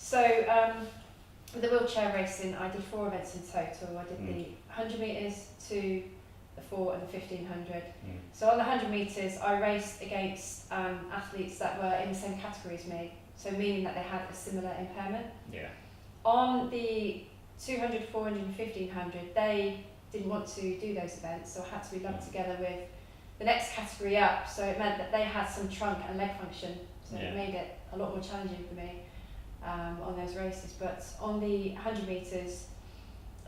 So with the wheelchair racing, I did 4 events in total. I did the 100 metres to the 4 and the 1500. So on the 100 metres, I raced against athletes that were in the same category as me, so meaning that they had a similar impairment. Yeah. On the 200, 400 and 1500, they didn't want to do those events, so I had to be lumped together with the next category up, so it meant that they had some trunk and leg function, so it made it a lot more challenging for me on those races. But on the 100 metres,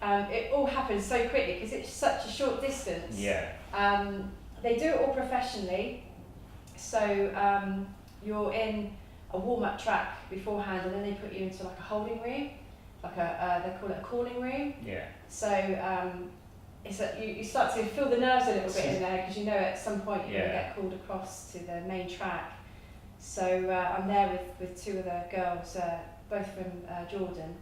it all happened so quickly because it's such a short distance. Yeah. They do it all professionally, so you're in a warm-up track beforehand, and then they put you into like a holding room, like they call it a calling room. Yeah. So it's you start to feel the nerves a little bit in there, because you know at some point you're going to get called across to the main track. So I'm there with 2 other girls, both from Jordan,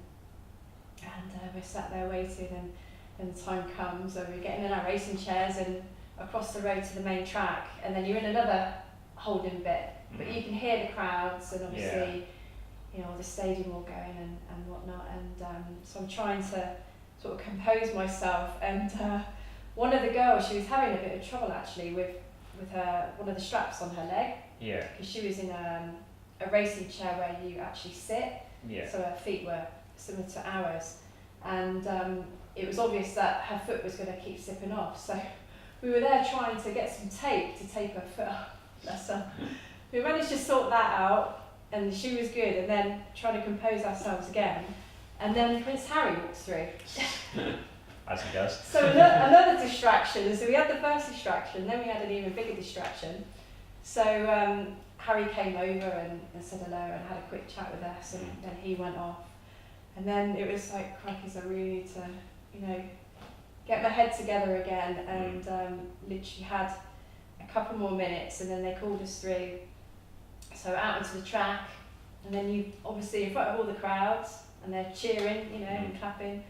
and we're sat there waiting, and the time comes, and we're getting in our racing chairs and across the road to the main track, and then you're in another holding bit, but you can hear the crowds, and obviously you know, the stadium all going and whatnot, and so I'm trying to sort of compose myself, and one of the girls, she was having a bit of trouble actually with her one of the straps on her leg, because she was in a racing chair where you actually sit, so her feet were similar to ours, and it was obvious that her foot was going to keep slipping off, so we were there trying to get some tape to tape her foot up. Bless her. We managed to sort that out, and she was good, and then trying to compose ourselves again, and then Prince Harry walks through. As he does. So another distraction. So we had the first distraction, then we had an even bigger distraction. So Harry came over and said hello and had a quick chat with us, and then he went off. And then it was like, crikey, I really need to, you know, get my head together again, and literally had a couple more minutes, and then they called us through. So out onto the track, and then you obviously in front of all the crowds, and they're cheering, you know, and clapping.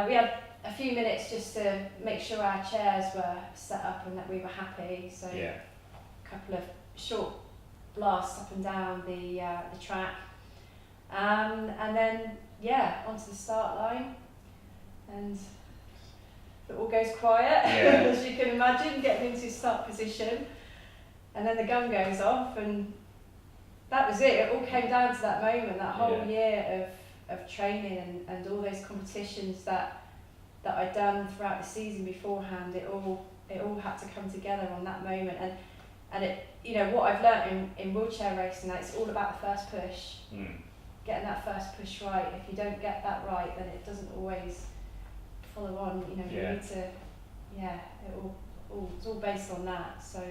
We had a few minutes just to make sure our chairs were set up and that we were happy. So a couple of short blasts up and down the track, and then onto the start line, and it all goes quiet, as you can imagine, getting into start position, and then the gun goes off, and that was it. It all came down to that moment, that whole year of training and all those competitions that I'd done throughout the season beforehand. It all had to come together on that moment, and it, you know, what I've learnt in wheelchair racing, that it's all about the first push, getting that first push right. If you don't get that right, then it doesn't always follow on. You know, you need to, it's all based on that. So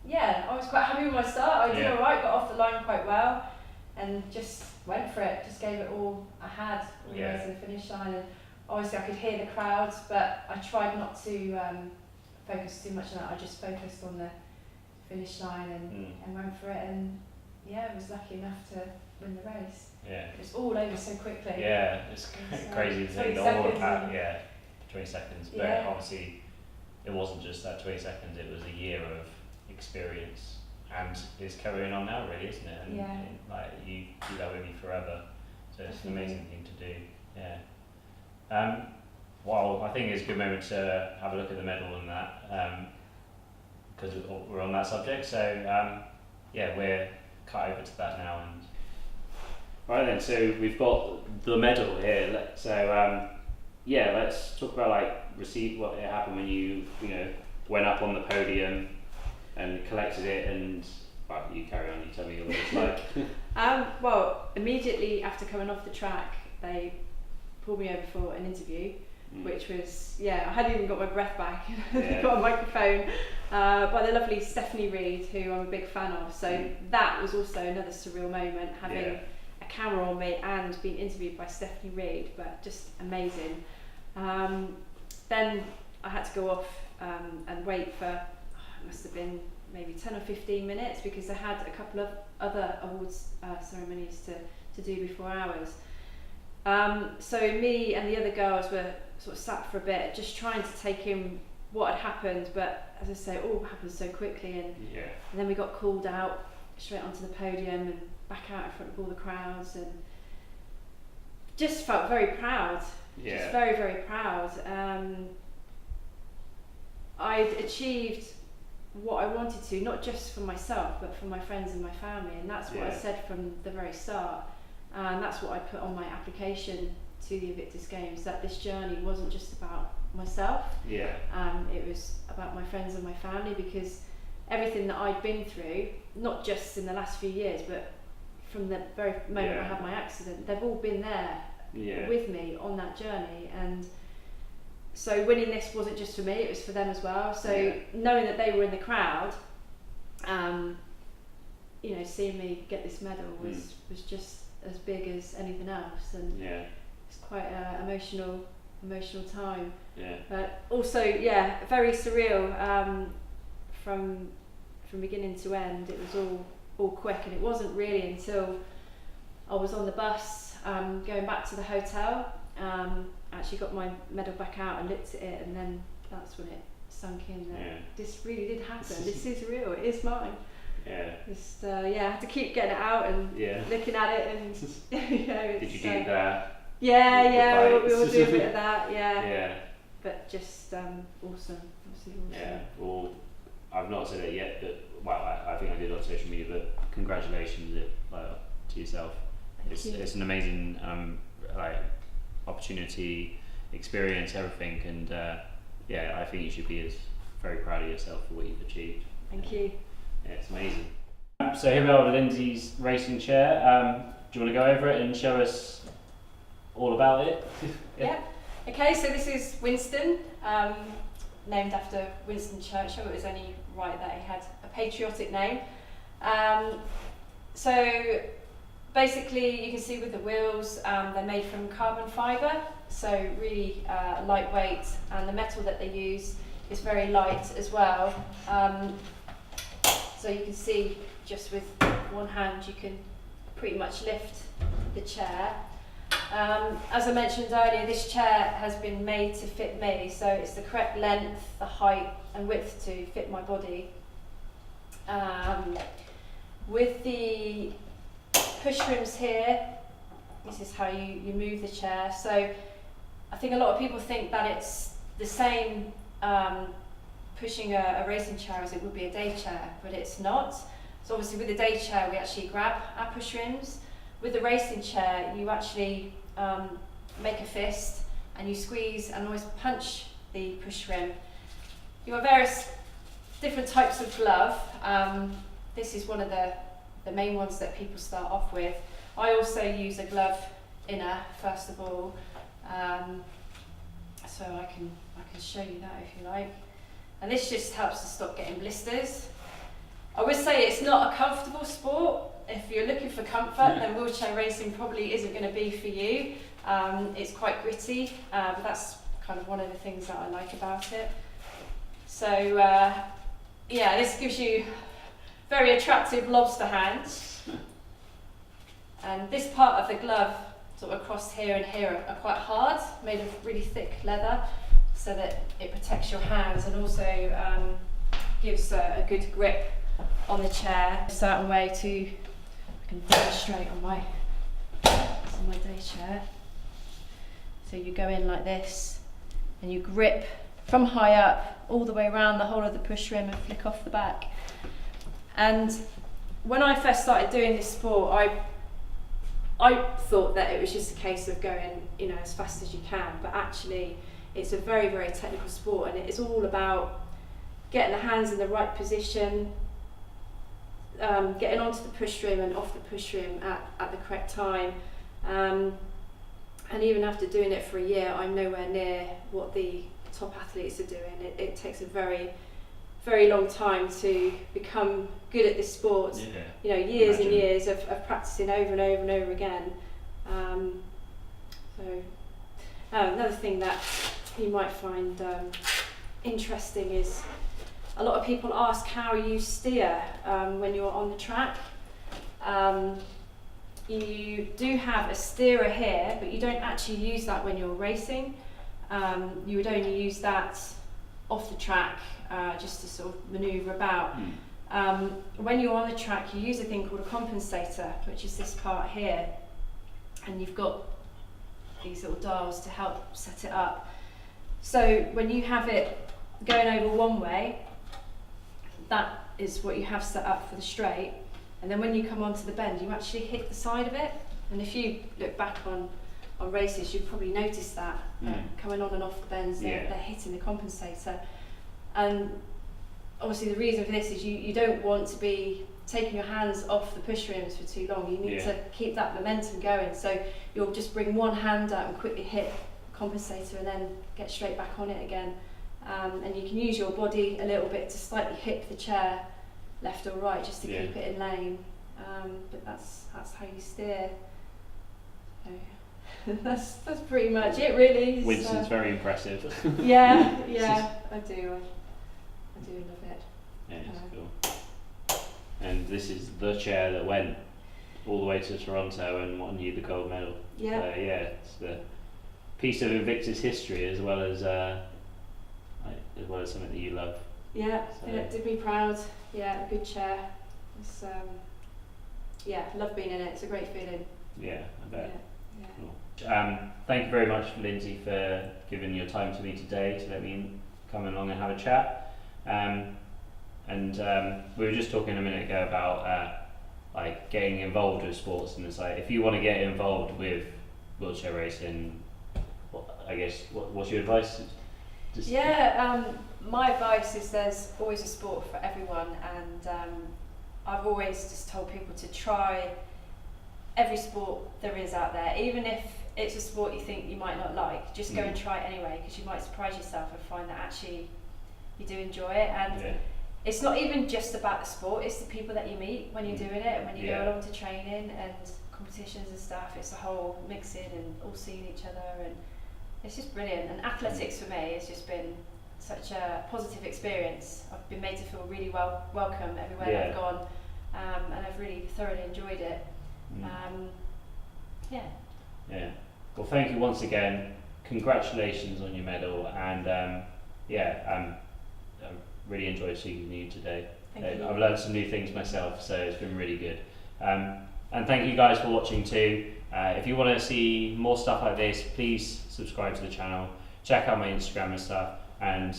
I was quite happy with my start. I did all right, got off the line quite well, and just went for it. Just gave it all I had all the way to the finish line. And obviously, I could hear the crowds, but I tried not to focus too much on that. I just focused on the finish line and went for it. And was lucky enough to win the race. It was all over so quickly. It's crazy to think all of that. 20 seconds, but obviously it wasn't just that 20 seconds. It was a year of experience, and it's carrying on now, really, isn't it? And like you do that with you forever, so it's an amazing thing to do. Well, I think it's a good moment to have a look at the medal and that, because we're on that subject. So we're cut over to that now. And right then, so we've got the medal here. Let's talk about what happened when you went up on the podium and collected it, and you carry on. You tell me what it's like. Well, immediately after coming off the track, they pulled me over for an interview, which was I hadn't even got my breath back. Got a microphone by the lovely Stephanie Reid, who I'm a big fan of. So that was also another surreal moment, having a camera on me and being interviewed by Stephanie Reid, but just amazing. Then I had to go off and wait for, it must have been maybe 10 or 15 minutes, because I had a couple of other awards ceremonies to do before ours. So me and the other girls were sort of sat for a bit, just trying to take in what had happened, but as I say, it all happened so quickly, and then we got called out straight onto the podium and back out in front of all the crowds, and just felt very proud. Yeah. Just very, very proud. I'd achieved what I wanted to, not just for myself, but for my friends and my family, and that's what I said from the very start. And that's what I put on my application to the Invictus Games, that this journey wasn't just about myself. Yeah. It was about my friends and my family, because everything that I'd been through, not just in the last few years, but from the very moment I had my accident, they've all been there with me on that journey. And so winning this wasn't just for me, it was for them as well. So knowing that they were in the crowd, you know, seeing me get this medal was just as big as anything else. And it's quite an emotional time. Yeah. But also, very surreal. From beginning to end, it was all quick, and it wasn't really until I was on the bus going back to the hotel. Actually got my medal back out and looked at it, and then that's when it sunk in that this really did happen. This is real. It is mine. Yeah. Just I had to keep getting it out and looking at it, and you know. Did you do that? Yeah. We all do a bit of that. Yeah. But just awesome. Absolutely awesome. Yeah. Well, I've not said it yet, but I think I did on social media. But congratulations, to yourself. It's an amazing opportunity, experience, everything, and I think you should be very proud of yourself for what you've achieved. Thank you. Yeah, it's amazing. So here we are with Lindsay's racing chair. Do you want to go over it and show us all about it? Yeah. Okay, so this is Winston, named after Winston Churchill. It was only right that he had a patriotic name. So basically, you can see with the wheels, they're made from carbon fibre, so really lightweight, and the metal that they use is very light as well. So you can see just with one hand you can pretty much lift the chair. As I mentioned earlier, this chair has been made to fit me, so it's the correct length, the height and width to fit my body. With the push rims here, this is how you move the chair. So I think a lot of people think that it's the same pushing a racing chair as it would be a day chair, but it's not. So obviously with the day chair we actually grab our push rims. With the racing chair you actually make a fist and you squeeze and always punch the push rim. You have various different types of glove. This is one of the main ones that people start off with. I also use a glove inner first of all, so I can show you that if you like. And this just helps to stop getting blisters. I would say it's not a comfortable sport. If you're looking for comfort, then wheelchair racing probably isn't going to be for you. It's quite gritty, but that's kind of one of the things that I like about it. So this gives you very attractive lobster hands. And this part of the glove, sort of across here and here, are quite hard, made of really thick leather, so that it protects your hands and also gives a good grip on the chair. A certain way to, I can demonstrate on my day chair. So you go in like this and you grip from high up all the way around the whole of the push rim and flick off the back. And when I first started doing this sport, I thought that it was just a case of going, as fast as you can, but actually it's a very, very technical sport, and it is all about getting the hands in the right position, getting onto the push rim and off the push rim at the correct time. And even after doing it for a year, I'm nowhere near what the top athletes are doing. It takes a very, very long time to become good at this sport. Years and years of practicing over and over and over again. Another thing that you might find interesting is a lot of people ask how you steer when you're on the track. You do have a steerer here, but you don't actually use that when you're racing. You would only use that off the track just to sort of manoeuvre about. When you're on the track, you use a thing called a compensator, which is this part here, and you've got these little dials to help set it up. So when you have it going over one way, that is what you have set up for the straight, and then when you come onto the bend, you actually hit the side of it. And if you look back on races, you've probably noticed that coming on and off the bends, they're hitting the compensator. And obviously the reason for this is you don't want to be taking your hands off the push rims for too long. You need to keep that momentum going. So you'll just bring one hand out and quickly hit the compensator and then get straight back on it again. And you can use your body a little bit to slightly hip the chair left or right just to keep it in lane. But that's how you steer. So that's pretty much it, really. Winston's very impressive. yeah, I do love it. Yeah, it's cool. And this is the chair that went all the way to Toronto and won you the gold medal. Yeah. So, it's the piece of Invictus history as well as something that you love. Yeah, it did me proud. Yeah, a good chair. It's love being in it. It's a great feeling. Yeah, I bet. Yeah. Cool. Thank you very much, Lindsay, for giving your time to me today to let me come along and have a chat. We were just talking a minute ago about like getting involved with sports, and it's like if you want to get involved with wheelchair racing, what's your advice? My advice is there's always a sport for everyone, and I've always just told people to try every sport there is out there, even if it's a sport you think you might not like. Just go and try it anyway, because you might surprise yourself and find that actually you do enjoy it. And it's not even just about the sport, it's the people that you meet when you're doing it, and when you go along to training and competitions and stuff. It's the whole mixing and all seeing each other, and it's just brilliant. And athletics for me has just been such a positive experience. I've been made to feel really welcome everywhere that I've gone, and I've really thoroughly enjoyed it. Well, thank you once again. Congratulations on your medal, and I really enjoyed seeing you today. Thank you. I've learned some new things myself, so it's been really good. And thank you guys for watching too. If you want to see more stuff like this, please subscribe to the channel. Check out my Instagram and stuff. And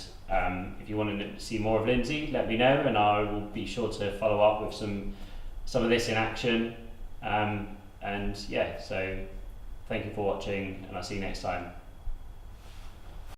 if you want to see more of Lindsay, let me know, and I will be sure to follow up with some of this in action. So thank you for watching, and I'll see you next time.